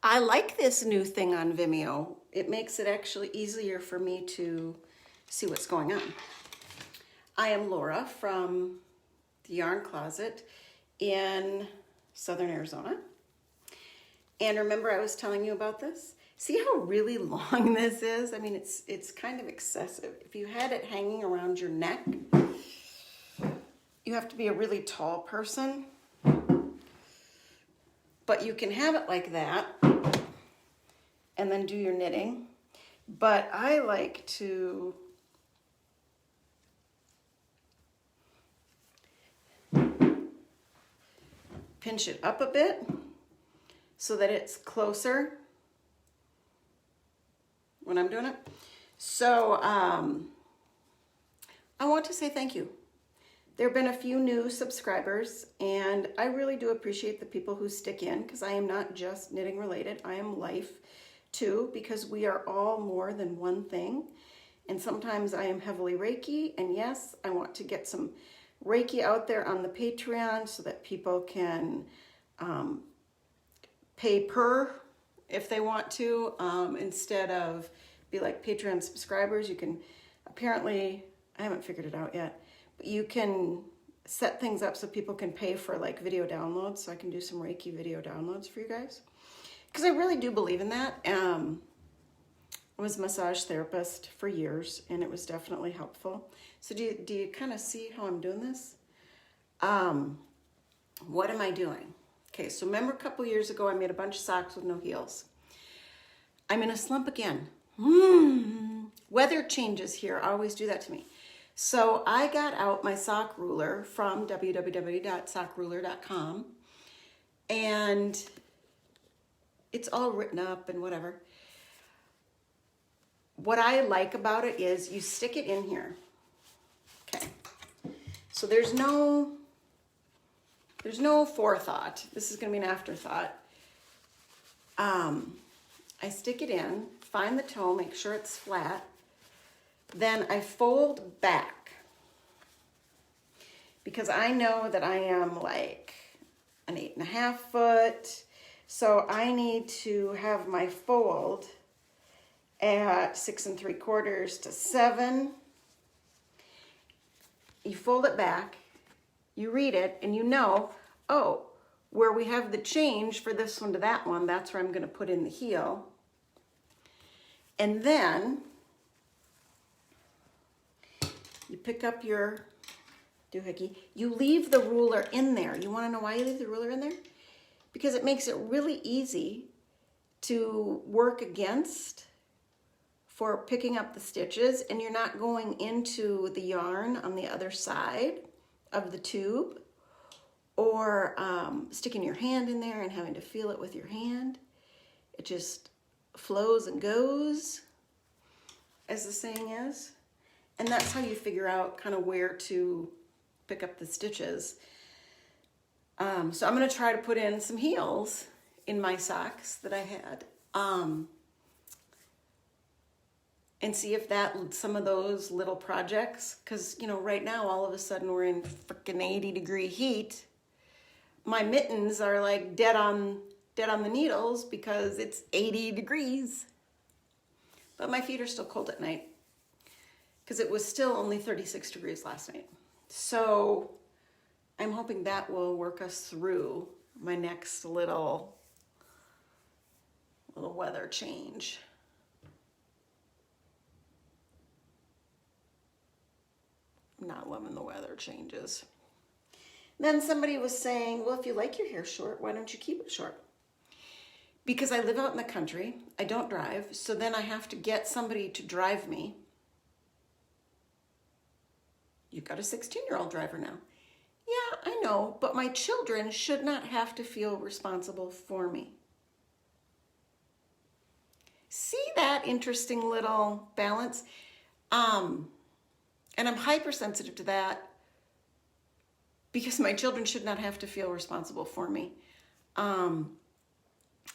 I like this new thing on Vimeo. It makes it actually easier for me to see what's going on. I am Laura from the Yarn Closet in Southern Arizona. And remember I was telling you about this? See how really long this is? I mean, it's kind of excessive. If you had it hanging around your neck, you have to be a really tall person. But you can have it like that and then do your knitting. But I like to pinch it up a bit so that it's closer when I'm doing it. So I want to say thank you. There have been a few new subscribers, and I really do appreciate the people who stick in, because I am not just knitting related. I am life too, because we are all more than one thing. And sometimes I am heavily Reiki, and yes, I want to get some Reiki out there on the Patreon so that people can pay per if they want to, instead of be like Patreon subscribers. You can apparently, I haven't figured it out yet, but you can set things up so people can pay for like video downloads, so I can do some Reiki video downloads for you guys. Because I really do believe in that. I was a massage therapist for years, and it was definitely helpful. So do you kind of see how I'm doing this? What am I doing? Okay, so remember a couple years ago I made a bunch of socks with no heels. I'm in a slump again. Weather changes here always do that to me. So I got out my Sockruler from www.sockruler.com, and it's all written up and whatever. What I like about it is you stick it in here. Okay. So there's no forethought. This is going to be an afterthought. I stick it in, find the toe, make sure it's flat. Then I fold back, because I know that I am like an 8.5 foot. So I need to have my fold at 6 3/4 to 7. You fold it back, you read it, and you know, oh, where we have the change for this one to that one, that's where I'm going to put in the heel. And then you pick up your doohickey. You leave the ruler in there. You want to know why you leave the ruler in there? Because it makes it really easy to work against for picking up the stitches, and you're not going into the yarn on the other side of the tube, or sticking your hand in there and having to feel it with your hand. It just flows and goes, as the saying is. And that's how you figure out kind of where to pick up the stitches. So I'm going to try to put in some heels in my socks that I had, and see if that, some of those little projects, because, you know, right now, all of a sudden, we're in freaking 80-degree heat. My mittens are like dead on the needles because it's 80 degrees. But my feet are still cold at night, because it was still only 36 degrees last night. So I'm hoping that will work us through my next little weather change. I'm not loving the weather changes. Then somebody was saying, well, if you like your hair short, why don't you keep it short? Because I live out in the country, I don't drive, so then I have to get somebody to drive me. You've got a 16-year-old driver now. Yeah, I know, but my children should not have to feel responsible for me. See that interesting little balance? And I'm hypersensitive to that, because my children should not have to feel responsible for me. And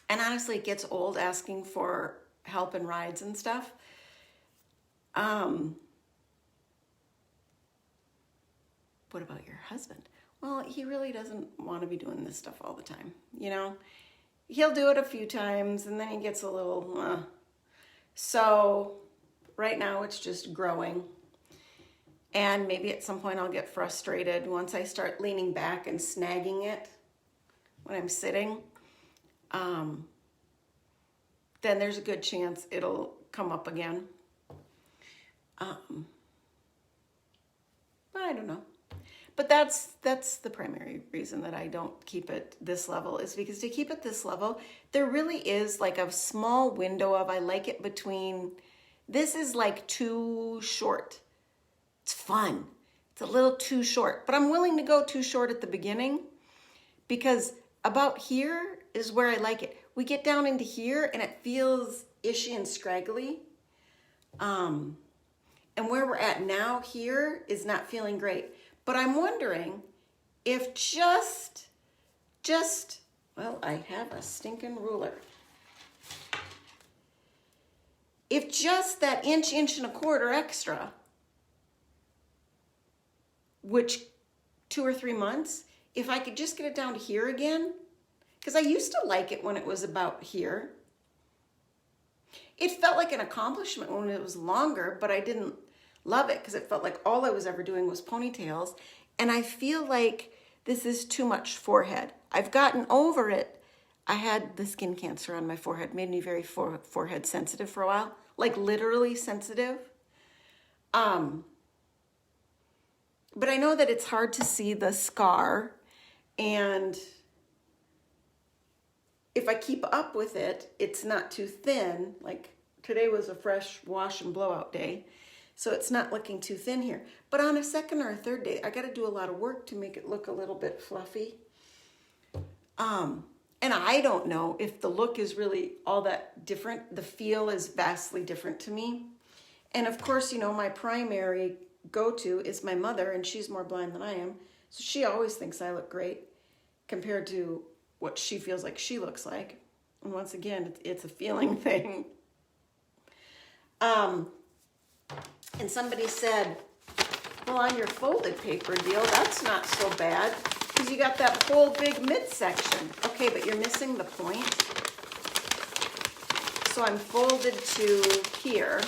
honestly, it gets old asking for help and rides and stuff. What about your husband? Well, he really doesn't want to be doing this stuff all the time, you know? he'll do it a few times and then he gets a little, So right now it's just growing. And maybe at some point I'll get frustrated once I start leaning back and snagging it when I'm sitting. Then there's a good chance it'll come up again. But I don't know. But that's the primary reason that I don't keep it this level, is because to keep it this level, there really is like a small window of, I like it between, this is like too short. It's fun. It's a little too short, but I'm willing to go too short at the beginning because about here is where I like it. We get down into here and it feels ishy and scraggly. And where we're at now here is not feeling great. But I'm wondering if well, I have a stinking ruler. If just that inch and a quarter extra, which 2 or 3 months, if I could just get it down to here again, because I used to like it when it was about here. It felt like an accomplishment when it was longer, but I didn't love it because it felt like all I was ever doing was ponytails. And I feel like this is too much forehead. I've gotten over it. I had the skin cancer on my forehead, made me very forehead sensitive for a while, like literally sensitive. But I know that it's hard to see the scar, and if I keep up with it, it's not too thin. Like today was a fresh wash and blowout day, so it's not looking too thin here. But on a second or a third day, I got to do a lot of work to make it look a little bit fluffy. And I don't know if the look is really all that different. The feel is vastly different to me. And of course, you know, my primary go-to is my mother, and she's more blind than I am. So she always thinks I look great compared to what she feels like she looks like. And once again, it's a feeling thing. And somebody said, well, on your folded paper deal, that's not so bad because you got that whole big midsection. Okay, but you're missing the point. So I'm folded to here.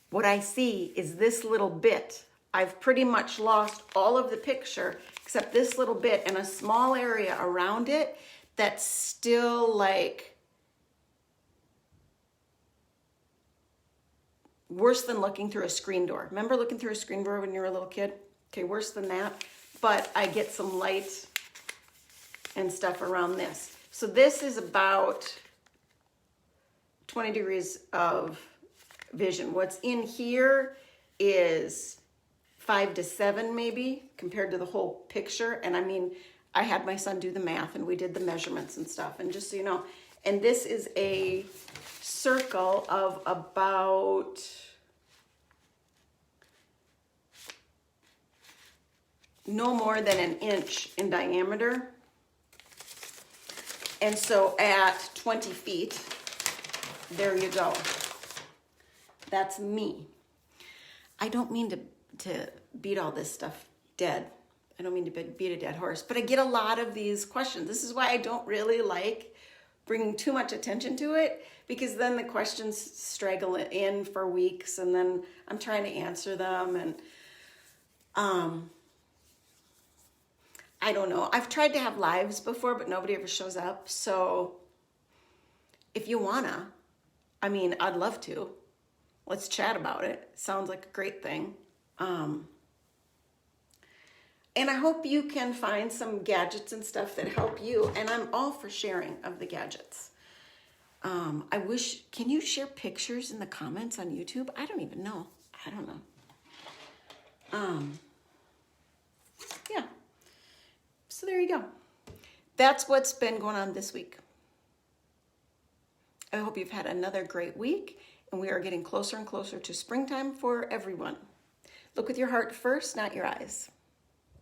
What I see is this little bit. I've pretty much lost all of the picture except this little bit and a small area around it that's still like worse than looking through a screen door. Remember looking through a screen door when you were a little kid? Okay, worse than that, but I get some light and stuff around this. So this is about 20 degrees of vision. What's in here is 5 to 7 maybe compared to the whole picture. And I mean, I had my son do the math and we did the measurements and stuff. And just so you know, and this is a circle of about no more than an inch in diameter. And so at 20 feet, there you go. That's me. I don't mean to beat all this stuff dead. I don't mean to beat a dead horse, but I get a lot of these questions. This is why I don't really like bringing too much attention to it, because then the questions straggle in for weeks and then I'm trying to answer them and I don't know. I've tried to have lives before, but nobody ever shows up. So if you wanna, I mean, I'd love to. Let's chat about it. Sounds like a great thing. And I hope you can find some gadgets and stuff that help you. And I'm all for sharing of the gadgets. I wish, can you share pictures in the comments on YouTube? I don't even know. I don't know. Yeah. So there you go. That's what's been going on this week. I hope you've had another great week, and we are getting closer and closer to springtime for everyone. Look with your heart first, not your eyes.